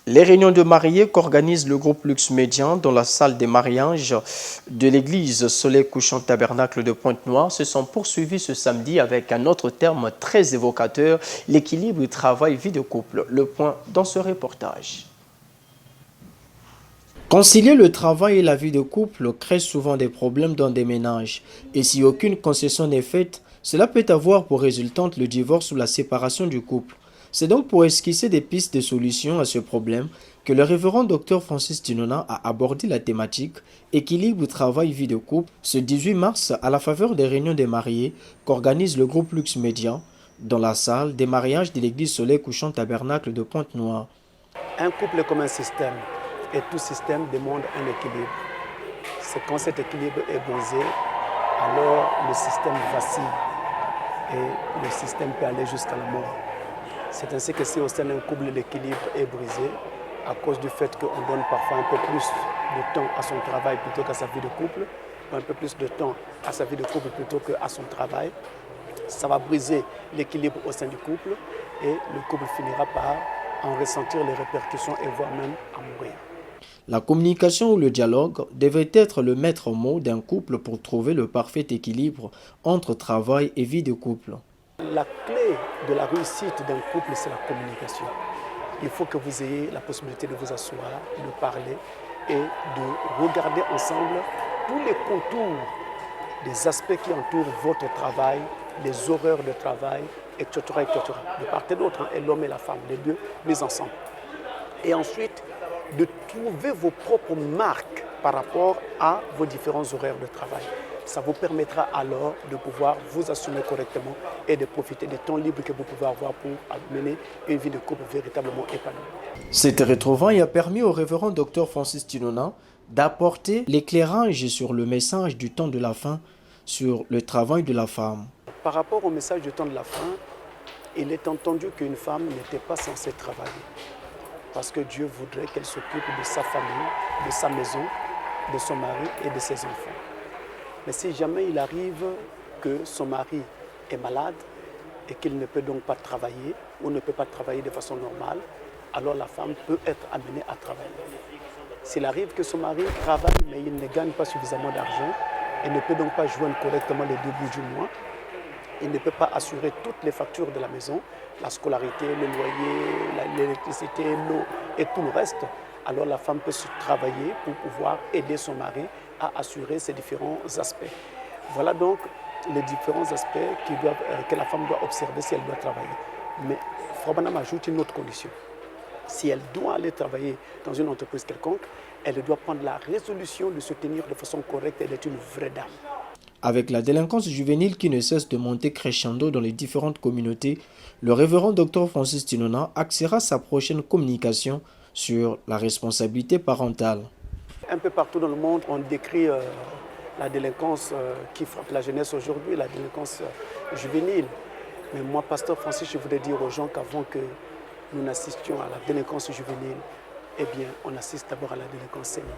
Les réunions de mariés qu'organise le groupe Luxe Médian dans la salle des mariages de l'église Soleil Couchant Tabernacle de Pointe-Noire se sont poursuivies ce samedi avec un autre terme très évocateur, l'équilibre travail-vie de couple. Le point dans ce reportage. Concilier le travail et la vie de couple crée souvent des problèmes dans des ménages. Et si aucune concession n'est faite, cela peut avoir pour résultante le divorce ou la séparation du couple. C'est donc pour esquisser des pistes de solutions à ce problème que le révérend Dr Francis Tinona a abordé la thématique équilibre travail-vie de couple ce 18 mars à la faveur des réunions des mariés qu'organise le groupe Luxe Médian dans la salle des mariages de l'église Soleil Couchant Tabernacle de Pointe-Noire. Un couple est comme un système et tout système demande un équilibre. C'est quand cet équilibre est brisé, alors le système vacille et le système peut aller jusqu'à la mort. C'est ainsi que si au sein d'un couple l'équilibre est brisé, à cause du fait qu'on donne parfois un peu plus de temps à son travail plutôt qu'à sa vie de couple, ou un peu plus de temps à sa vie de couple plutôt qu'à son travail, ça va briser l'équilibre au sein du couple et le couple finira par en ressentir les répercussions et voire même à mourir. La communication ou le dialogue devait être le maître mot d'un couple pour trouver le parfait équilibre entre travail et vie de couple. La clé de la réussite d'un couple, c'est la communication. Il faut que vous ayez la possibilité de vous asseoir, de parler et de regarder ensemble tous les contours des aspects qui entourent votre travail, les horreurs de travail, etc. De part et d'autre, et l'homme et la femme, les deux mis ensemble. Et ensuite, de trouver vos propres marques par rapport à vos différents horaires de travail. Ça vous permettra alors de pouvoir vous assumer correctement et de profiter des temps libres que vous pouvez avoir pour mener une vie de couple véritablement épanouie. Cette retrouvaille a permis au révérend Dr Francis Tinona d'apporter l'éclairage sur le message du temps de la fin, sur le travail de la femme. Par rapport au message du temps de la fin, il est entendu qu'une femme n'était pas censée travailler. Parce que Dieu voudrait qu'elle s'occupe de sa famille, de sa maison, de son mari et de ses enfants. Mais si jamais il arrive que son mari est malade et qu'il ne peut donc pas travailler ou ne peut pas travailler de façon normale, alors la femme peut être amenée à travailler. S'il arrive que son mari travaille mais il ne gagne pas suffisamment d'argent et ne peut donc pas joindre correctement les deux bouts du mois, il ne peut pas assurer toutes les factures de la maison, la scolarité, le loyer, l'électricité, l'eau et tout le reste, alors la femme peut se travailler pour pouvoir aider son mari à assurer ces différents aspects. Voilà donc les différents aspects que la femme doit observer si elle doit travailler. Mais Frobanam ajoute une autre condition. Si elle doit aller travailler dans une entreprise quelconque, elle doit prendre la résolution de se tenir de façon correcte. Elle est une vraie dame. Avec la délinquance juvénile qui ne cesse de monter crescendo dans les différentes communautés, le révérend Dr Francis Tinona axera sa prochaine communication sur la responsabilité parentale. Un peu partout dans le monde, on décrit la délinquance qui frappe la jeunesse aujourd'hui, la délinquance juvénile. Mais moi, pasteur Francis, je voudrais dire aux gens qu'avant que nous n'assistions à la délinquance juvénile, eh bien, on assiste d'abord à la délinquance sénile.